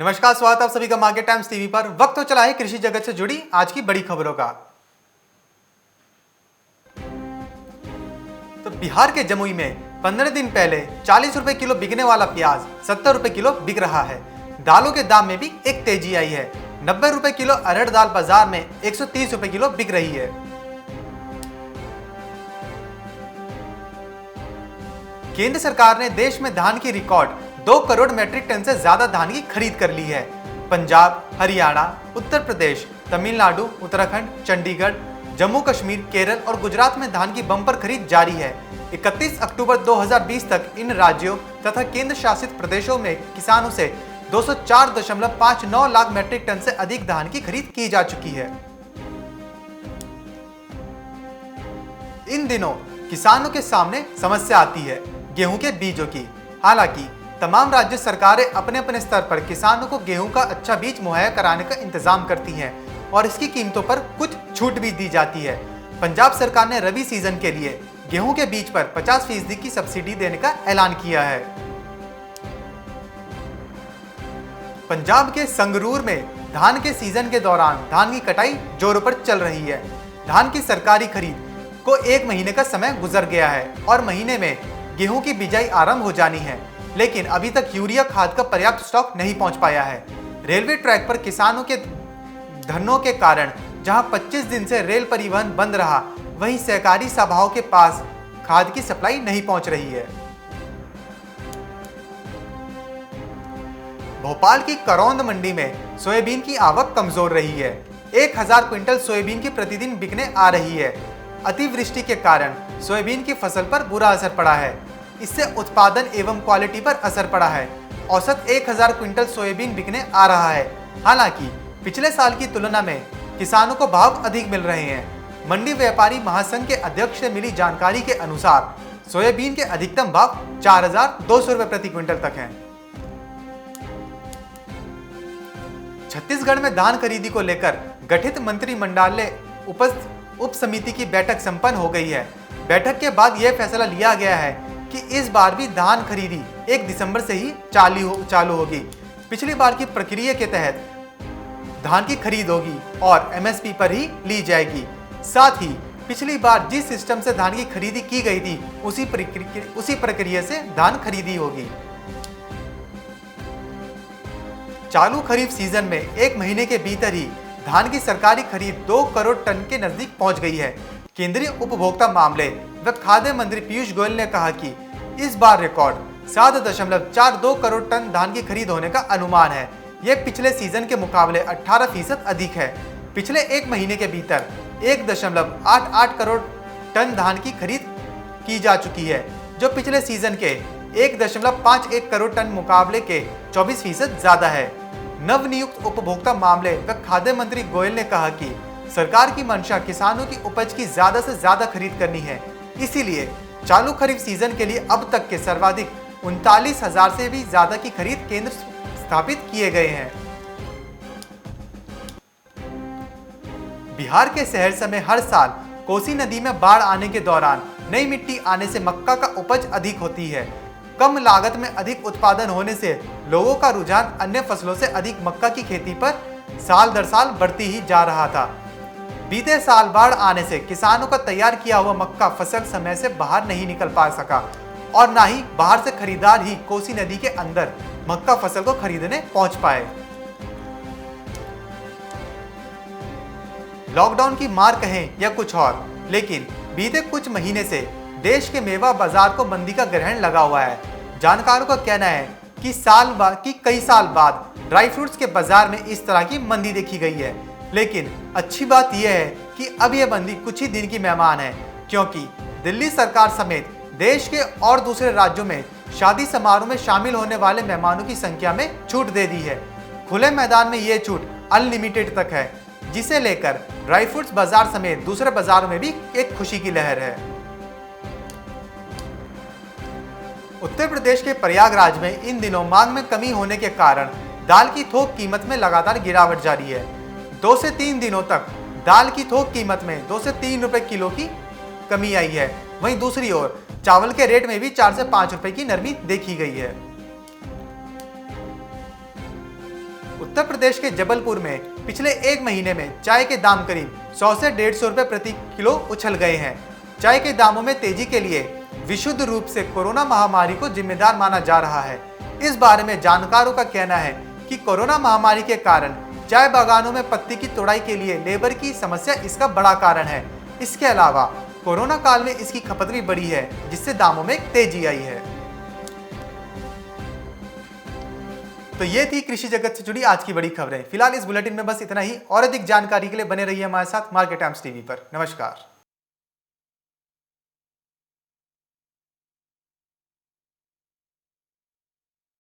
नमस्कार, स्वागत आप सभी का मार्केट टाइम्स टीवी पर। वक्त हो चला है कृषि जगत से जुड़ी आज की बड़ी खबरों का। तो बिहार के जमुई में 15 दिन पहले 40 रुपए किलो बिकने वाला प्याज 70 रुपए किलो बिक रहा है। दालों के दाम में भी एक तेजी आई है। 90 रुपए किलो अरहर दाल बाजार में 130 रुपए किलो बिक रही है। केंद्र सरकार ने देश में धान की रिकॉर्ड 2 करोड़ मैट्रिक टन से ज्यादा धान की खरीद कर ली है। पंजाब, हरियाणा, उत्तर प्रदेश, तमिलनाडु, उत्तराखंड, चंडीगढ़, जम्मू कश्मीर, केरल और गुजरात में धान की बम्पर खरीद जारी है। 31 अक्टूबर 2020 तक इन राज्यों तथा केंद्र शासित प्रदेशों में किसानों से 204.59 लाख मैट्रिक टन से अधिक धान की खरीद की जा चुकी है। इन दिनों किसानों के सामने समस्या आती है गेहूं के बीजों की। हालांकि तमाम राज्य सरकारें अपने अपने स्तर पर किसानों को गेहूं का अच्छा बीज मुहैया कराने का इंतजाम करती हैं और इसकी कीमतों पर कुछ छूट भी दी जाती है। पंजाब सरकार ने रबी सीजन के लिए गेहूं के बीज पर 50% की सब्सिडी देने का ऐलान किया है। पंजाब के संगरूर में धान के सीजन के दौरान धान की कटाई जोरों पर चल रही है। धान की सरकारी खरीद को 1 महीने का समय गुजर गया है और महीने में गेहूं की बिजाई आरंभ हो जानी है, लेकिन अभी तक यूरिया खाद का पर्याप्त स्टॉक नहीं पहुंच पाया है। रेलवे ट्रैक पर किसानों के धरनों के कारण जहां 25 दिन से रेल परिवहन बंद रहा, वहीं सहकारी सभाओं के पास खाद की सप्लाई नहीं पहुंच रही है। भोपाल की करौंद मंडी में सोयाबीन की आवक कमजोर रही है। 1000 क्विंटल सोयाबीन की प्रतिदिन बिकने आ रही है। अतिवृष्टि के कारण सोयाबीन की फसल पर बुरा असर पड़ा है। इससे उत्पादन एवं क्वालिटी पर असर पड़ा है। औसत 1000 क्विंटल सोयाबीन बिकने आ रहा है। हालांकि पिछले साल की तुलना में किसानों को भाव अधिक मिल रहे हैं। मंडी व्यापारी महासंघ के अध्यक्ष से मिली जानकारी के अनुसार सोयाबीन के अधिकतम भाव 4200 रुपए प्रति क्विंटल तक हैं। छत्तीसगढ़ में धान खरीदी को लेकर गठित मंत्रिमंडलीय उप समिति की बैठक संपन्न हो गई है। बैठक के बाद यह फैसला लिया गया है कि इस बार भी धान खरीदी 1 दिसंबर से ही चालू होगी। पिछली बार की प्रक्रिया के तहत धान की खरीद होगी और एमएसपी पर ही ली जाएगी। साथ ही पिछली बार जिस सिस्टम से धान की खरीदी की गई थी उसी प्रक्रिया से धान खरीदी होगी। चालू खरीफ सीजन में 1 महीने के भीतर ही धान की सरकारी खरीद 2 करोड़ टन के नजदीक पहुंच गई है। केंद्रीय उपभोक्ता मामले व खाद्य मंत्री पीयूष गोयल ने कहा कि इस बार रिकॉर्ड 7.42 करोड़ टन धान की खरीद होने का अनुमान है। यह पिछले सीजन के मुकाबले 18% अधिक है। पिछले 1 महीने के भीतर 1.88 करोड़ टन धान की खरीद की जा चुकी है, जो पिछले सीजन के 1.51 करोड़ टन मुकाबले के 24% ज्यादा है। नवनियुक्त उपभोक्ता मामले व खाद्य मंत्री गोयल ने कहा कि सरकार की मंशा किसानों की उपज की ज्यादा से ज्यादा खरीद करनी है। इसीलिए चालू खरीफ सीजन के लिए अब तक के सर्वाधिक 39,000 से भी ज्यादा की खरीद केंद्र स्थापित किए गए हैं। बिहार के सहरसा में हर साल कोसी नदी में बाढ़ आने के दौरान नई मिट्टी आने से मक्का का उपज अधिक होती है। कम लागत में अधिक उत्पादन होने से लोगों का रुझान अन्य फसलों से अधिक मक्का की खेती पर साल दर साल बढ़ती ही जा रहा था। बीते साल बाढ़ आने से किसानों का तैयार किया हुआ मक्का फसल समय से बाहर नहीं निकल पा सका और ना ही बाहर से खरीदार ही कोसी नदी के अंदर मक्का फसल को खरीदने पहुंच पाए। लॉकडाउन की मार कहें या कुछ और, लेकिन बीते कुछ महीने से देश के मेवा बाजार को मंदी का ग्रहण लगा हुआ है। जानकारों का कहना है कि कई साल बाद ड्राई फ्रूट्स के बाजार में इस तरह की मंदी देखी गई है। लेकिन अच्छी बात यह है कि अब यह मंदी कुछ ही दिन की मेहमान है, क्योंकि दिल्ली सरकार समेत देश के और दूसरे राज्यों में शादी समारोह में शामिल होने वाले मेहमानों की संख्या में छूट दे दी है। खुले मैदान में यह छूट अनलिमिटेड तक है, जिसे लेकर ड्राई फ्रूट्स बाजार समेत दूसरे बाजारों में भी एक खुशी की लहर है। उत्तर प्रदेश के प्रयागराज में इन दिनों मांग में कमी होने के कारण दाल की थोक कीमत में लगातार गिरावट जारी है। 2 से 3 दिनों तक दाल की थोक कीमत में 2 से 3 रुपए किलो की कमी आई है। वहीं दूसरी ओर चावल के रेट में भी 4 से 5 रुपए की नरमी देखी गई है। उत्तर प्रदेश के जबलपुर में पिछले एक महीने में चाय के दाम करीब 100 से 150 रुपए प्रति किलो उछल गए हैं। चाय के दामों में तेजी के लिए विशुद्ध रूप से कोरोना महामारी को जिम्मेदार माना जा रहा है। इस बारे में जानकारों का कहना है कि कोरोना महामारी के कारण चाय बागानों में पत्ती की तोड़ाई के लिए लेबर की समस्या इसका बड़ा कारण है। इसके अलावा कोरोना काल में इसकी खपत भी बढ़ी है, जिससे दामों में तेजी आई है। तो ये थी कृषि जगत से जुड़ी आज की बड़ी खबरें। फिलहाल इस बुलेटिन में बस इतना ही। और अधिक जानकारी के लिए बने रहिए हमारे साथ मार्केट टाइम्स टीवी पर। नमस्कार।